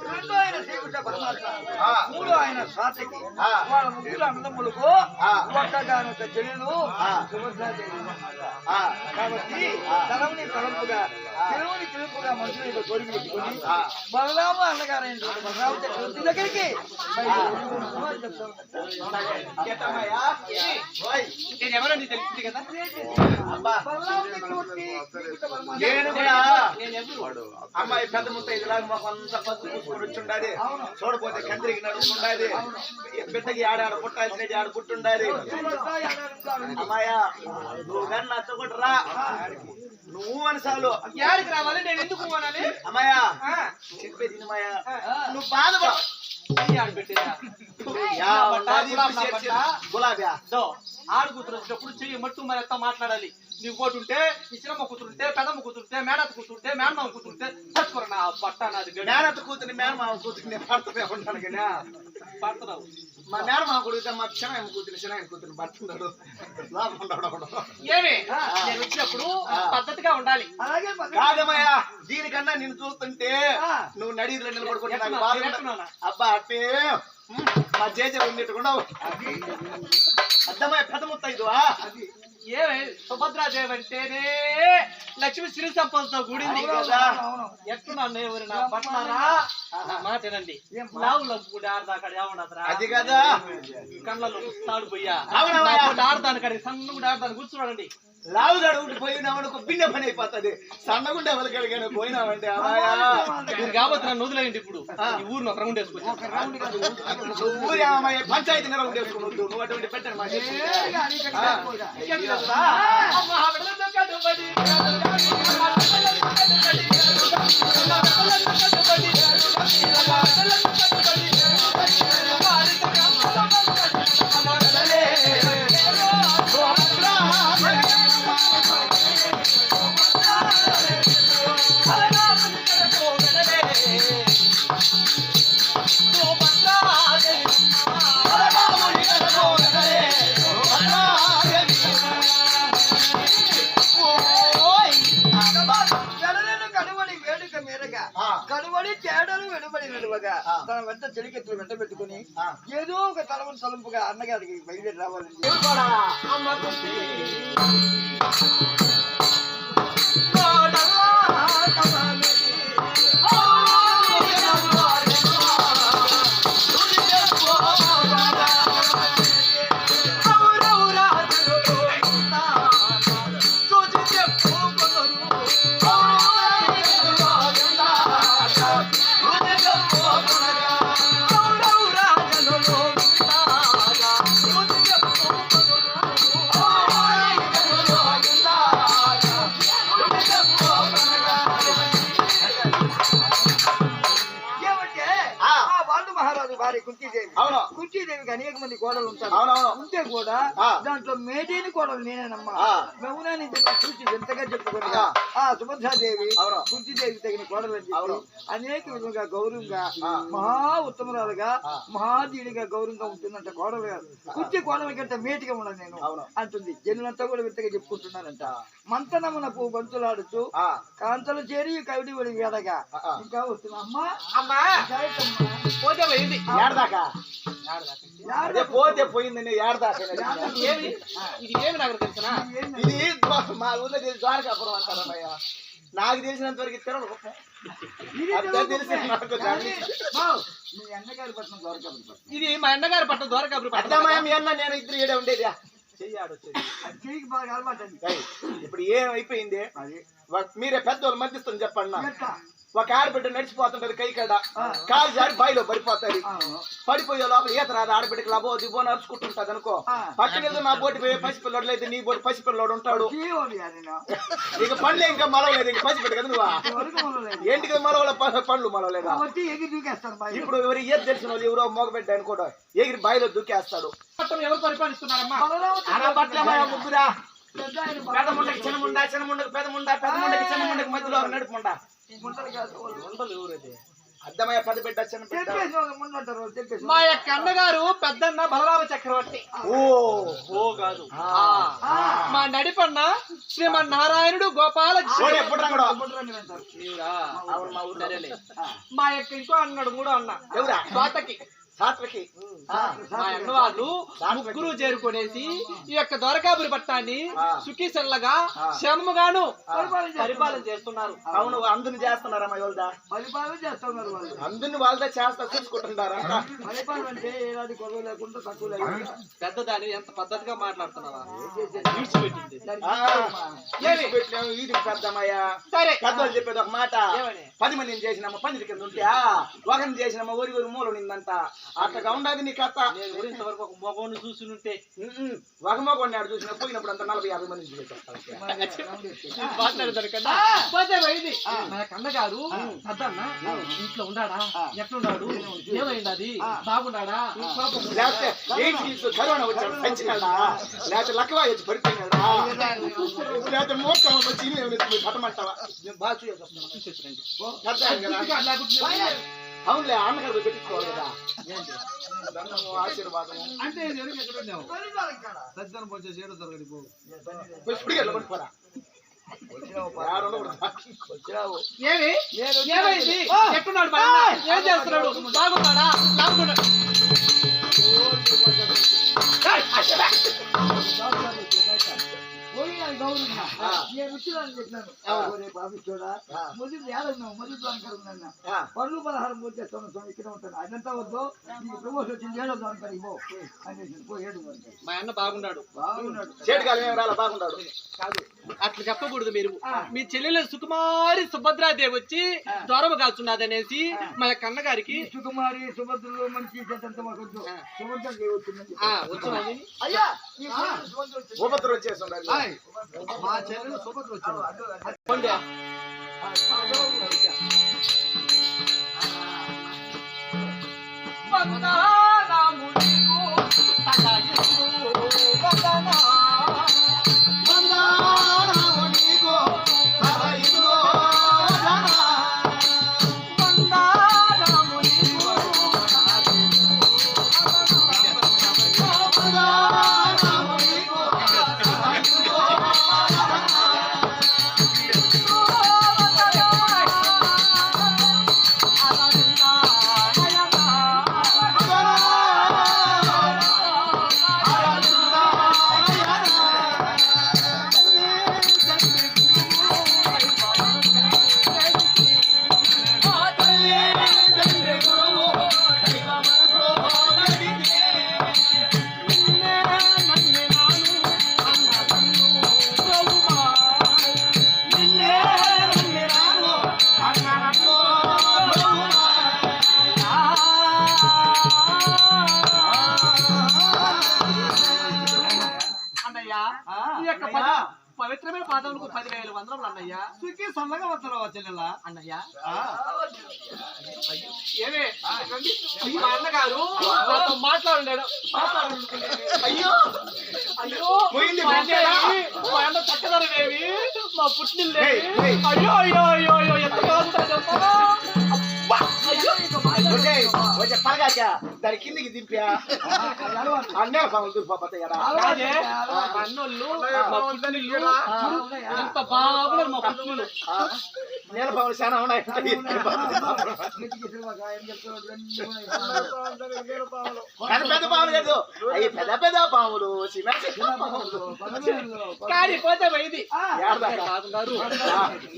రెండో ఆయన శ్రీకృష్ణ పరమాత్మ, మూడో ఆయన సాతకి, వాళ్ళ ముగ్గురు అన్నదమ్ములకు ఒక్కగానొక్క చెల్లెలు సుభద్రాదేవి. కాబట్టి తలముని తలంపుగా తెలుగుని తెలుపుగా మనుషులు కోరిక పెట్టుకుని బలరాము అన్నగారైన బలరాము చక్రవర్తి దగ్గరికి ఎవరండి తెలిసింది కదా. బలరాము చక్రవర్తి అమ్మాయి పెద్ద ముత్త ఇదిలాగా మాకు అంత పసుపు పూసుకొని వచ్చుండాలి. చూడపోతే కందిరికి నడుచుకుండాలి. బిడ్డకి ఆడాడ పుట్టాల్సిన ఆడ పుట్టుండాలి. అమ్మాయ నువ్వు కానీ నచ్చకుంటరా నువ్వు అని చాలు. యాడికి రావాలి, నేను ఎందుకు పోనాలి? అమ్మాయ చెప్పేది అమ్మాయ, నువ్వు బాధపడ గులాబీ ఆడు కూతురు వచ్చినప్పుడు చెయ్యి మట్టు మరి ఎంత మాట్లాడాలి. నీకు ఒకటి ఉంటే ఇచ్చినమ్మ కూతురుంటే పెదమ్మ కూతురుంటే మేనత్త కూతురుంటే మేనమామ కూతురుంటే చచ్చుకోరు నా బట్ట నాది. మేనత్త కూతురు మేనమామ కూతురు నేను పడుతూనే ఉంటాను కదా. పడుతున్నావు మా మేనమామ కూతురు మా చిన్న కూతురు చిన్న కూతురు పడుతున్నాడు. ఏమి నేను వచ్చినప్పుడు పద్ధతిగా ఉండాలి. కాదమ్మయ్యా, దీనికన్నా నిన్ను చూస్తుంటే నువ్వు నడిలో నిలబడుకుంటున్నా. అబ్బా అంటే మా జేజ ఉండేట్టుకున్నావు. అర్థమయ్య పెద్ద ముత్త ఇదివా. ఏమే సుభద్రాదేవి అంటేనే లక్ష్మి సిరి సంపదతో కూడింది కదా. ఎట్టున్నాను ఎవరు నా పట్టారా మాటేనండి. లావులో కూడా ఆడదాకా ఏమన్నదరా అది కదా. కళ్ళలో తాడు పోయా ఆడదాని కాడికి సన్నగుండి ఆడదాన్ని కూర్చోడండి. లావుగాడు ఉండి పోయినామనుకో బిన్న పని అయిపోతుంది. సన్నగుండే ఎవరికడిగానే పోయినామంటే కాబట్టి నన్ను వదిలేయండి. ఇప్పుడు ఈ ఊరిని ఒక రౌండ్ వేసుకొచ్చి ఊరి అమ్మాయి పంచాయతీ రౌండ్ వేసుకున్నట్టు నువ్వు అటువంటి పెట్టాను మా కనుబడి చేడలు వెనుబడి నిలువగా తన వెంట చెలికెత్తులు వెంట పెట్టుకుని ఏదో ఒక తలమును తలంపుగా అన్నగారికి బయలుదేరి రావాలండి. కుంచీదేవికి అనేక మంది కోడలు ఉంటారు. ఉంటే కూడా దాంట్లో మేజైన కోడలు నేనేనమ్మా. మౌనాన్ని చూసి ఎంతగా చెప్పుకుని ఆ సుభద్రాదేవి కుంచీదేవికి తగిన కోడలు అని చెప్పి అనేక విధంగా గౌరవంగా మహా ఉత్తమరాలుగా మహాదీడిగా గౌరవంగా ఉంటుందంట కోడలు గారు. కుంచి కోడల కంటే మేటిగా ఉండదు నేను అంటుంది. జనులంతా కూడా వింతగా చెప్పుకుంటున్నానంట. మంతనమున పువ్వు బంతులాడుతూ కాంతలు చేరి కవిడి ఒడి వేడగా ఇంకా వస్తున్నా అమ్మా. అమ్మా పోతే పోయింది ఏడదాకా పోతే పోయిందండి. ఏడదాకా ఇది ఏమి నాకు తెలుసునా? ఇది మా ఊళ్ళో ద్వారకాపురం అంటారమ్మయ్య. నాకు తెలిసినంత వరకు తెలిసి ఇది మా అన్నగారి పట్నం ద్వారకాపురం. అర్థమయ్య మీ అన్న నేను ఇద్దరు ఏడే ఉండేది. ఇప్పుడు ఏమైపోయింది? మీరే పెద్దోళ్ళు మధ్యస్థం చెప్పండి. ఒక ఆడబిడ్డ నడిచిపోతుంటది కై కడ కాలు జారి బాయిలో పడిపోతాది. పడిపోయే లోపల ఈత రాదు ఆడబిడ్డకి లాభో దిబో నడుచుకుంటుంటది అనుకో. పక్కన నా బోటి పోయే పసిపిల్లడు అయితే నీ బోటి పసిపిల్లడు ఉంటాడు. ఇక పండ్లే ఇంకా మలవలేదు. ఇంక పసిపిల్ల కదా నువ్వు ఏంటికి మలవల పండ్లు మలవలేదా? ఇప్పుడు ఎవరు ఏది తెలిసిన వాళ్ళు ఎవరో మోగబెట్ట అనుకోడు ఎగిరి బాయిలో దూకేస్తాడు. ఎవరు పరిపాలిస్తున్నారమ్మా? ముగ్గురా పెద్ద ముండకి చిన్న ముండ, చిన్న ముండకి పెద్ద ముండ, పెద్ద ముండకి చిన్న ముండకి మధ్యలో నడుపు ముండ. అర్థమయ్య పెద్ద బిడ్డ చిన్న బిడ్డ. మా యొక్క అన్నగారు పెద్దన్న బలరామ చక్రవర్తి. ఓ కాదు మా నడిపన్న శ్రీమన్నారాయణుడు గోపాల ఓడే పుట్రంగడు. అవును మా ఊరు సరేలే. మా యొక్క ఇంకో అన్నాడు మూడో అన్న ఎవరా? స్వాతకి సాత్వకి. మా అన్న వాళ్ళు ముగ్గురు చేరుకునేసి ఈ యొక్క దొరకాపురి పట్టాన్ని సుఖీసల్లగా క్షేమముగాను పరిపాలన చేస్తున్నారు. అవును అందుని చేస్తున్నారమ్మా ఎవరిదా? పరిపాలన చేస్తున్నారు వాళ్ళు. అందుని వాళ్ళదే చేస్తా చూసుకుంటున్నారా? పరిపాలన అంటే ఏడాది కొరవ లేకుండా తక్కువ లేకుండా పెద్దదాన్ని ఎంత పద్ధతిగా మాట్లాడుతున్నావా? విడిచిపెట్టింది. పెట్టినాము ఈదికి పెద్దమ్మయ్యా. సరే పెద్దవాళ్ళు చెప్పేది ఒక మాట, ఏమని? 10 మందిని చేసినామా 10 కింద ఉంటే ఒకరిని చేసినామా ఊరి మూల నిందంట. అట్లా ఉండదు నీ కథ. నేను ఇంతవరకు ఒక మగవాడిని చూసుంటే ఒక మగవాడిని ఆడు చూసినా పోయినప్పుడు అంత 40-50 మందిని మాట్లాడతారు కదా. పోతే పోయింది. మన కన్నగారు పెద్దన్న ఇంట్లో ఉన్నాడా, ఎట్లున్నాడు, ఏమైంది, అది బాగున్నాడా, లేకపోతే కరోనా వచ్చాడు చచ్చినాడా, లేకపోతే లక్కవా వచ్చి పడిపోయినాడా, లేకపోతే మోసం వచ్చి పట్టమంటావా? బాగా చూసేసండి. అవునులే అన్నగారు పెట్టించుకోవాలి కదా ఆశీర్వాదం. అంటే సజ్జనం వచ్చే చేయడం జరగదు. పోరా ఏమైంది, ఎట్టున్నాడు, ఏం చేస్తున్నాడు, బాగున్నాడా, బాగున్నాడు. నేను వచ్చినాను చెప్పినాను. పళ్ళు 16 పూజ చేస్తాను, ఇక్కడ ఉంటాను. అదంతా వద్దు, నీకు ప్రమోషన్ వచ్చింది 7వ దానికి పో అనేసి పో. 7వ దానికి మా అన్న బాగున్నాడు. చేతికాలం ఏం రాలా బాగున్నాడు కాదు అట్లా చెప్పకూడదు. మీరు మీ చెల్లెలు సుకుమారి సుభద్రాదేవి వచ్చి దూరం కాచున్నది అనేసి మా యొక్క అన్నగారికి సుకుమారి సుభద్రలో మంచి చేతంత మాకు వద్దు. సుభద్రదేవి వచ్చిందని వచ్చినది. అయ్యా ఉపద్ర వచ్చేస్తున్నారు. మా చెల్లెలు సుభద్ర వచ్చాడు. పవిత్రమైన పాదములకు 10,000 వందనములు అన్నయ్యా. సుఖీ సన్నగా వస్తున్నావా చెల్లెలా? అన్నయ్యా ఏమే మా అన్నగారు నాతో మాట్లాడాడు. అయ్యో అయ్యో మా అన్న చక్కదనమేవి, మా పుట్టిల్లేవి. అయ్యో అయ్యో అయ్యో అయ్యో ఎంత బాగుంటుందమ్మా. వచ్చే పలగాక దాని కిందికి దింపా అన్నే పాములు దూరిపోతాయా? మా అన్నోళ్ళు మా పుట్టిల్లు ఎంత బాగున్నారు. మా పుట్టిల్లు నీళ్ళ పాములు చాలా ఉన్నాయి. పెద్ద పాములు కాదు అవి పెద్ద పెద్ద పాములు, చిన్న చిన్న పాములు. కానీ పోతే పోయింది. బాగున్నారు.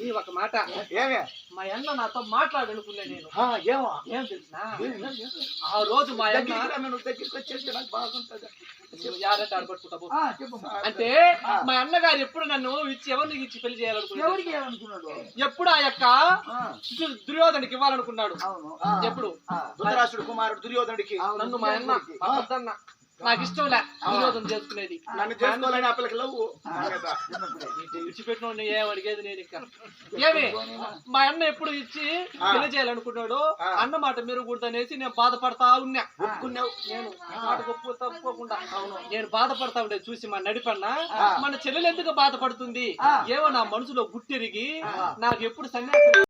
ఈ ఒక మాట ఏమే మా అన్న నాతో మాట్లాడనుకున్నా. నేను ఏమో ఏం తెలిసినా ఆ రోజు మా అన్న దగ్గరికి వచ్చేసి నాకు బాగుంటుంది. అంటే మా అన్నగారు ఎప్పుడు నన్ను ఎవరికి ఇచ్చి పెళ్లి చేయాలనుకున్నాడు, ఎప్పుడు ఆ యొక్క దుర్యోధనుడికి ఇవ్వాలనుకున్నాడు. ఎప్పుడు ధృతరాష్ట్రుడు కుమారుడు దుర్యోధనుడికి నన్ను మా అన్న నాకు ఇష్టం లే దుర్యోధన చేసుకునేది. నన్ను చేసుకోవాలని ఆ పిల్లకి లవ్ విడిచిపెట్టిన ఏం అడిగేది నేను. ఇంకా ఏమి మా అన్న ఎప్పుడు ఇచ్చి పెళ్లి చేయాలనుకున్నాడు. అన్న మాట మీరు కూడదనేసి నేను బాధపడతా ఉన్నా. ఒప్పుకున్నావు. నేను మాట తప్పుకోకుండా నేను బాధపడతా ఉండే చూసి మా నడిపన్న మన చెల్లెలు ఎందుకు బాధపడుతుంది ఏమో నా మనసులో గుట్టెరిగి నాకు ఎప్పుడు సన్యాసం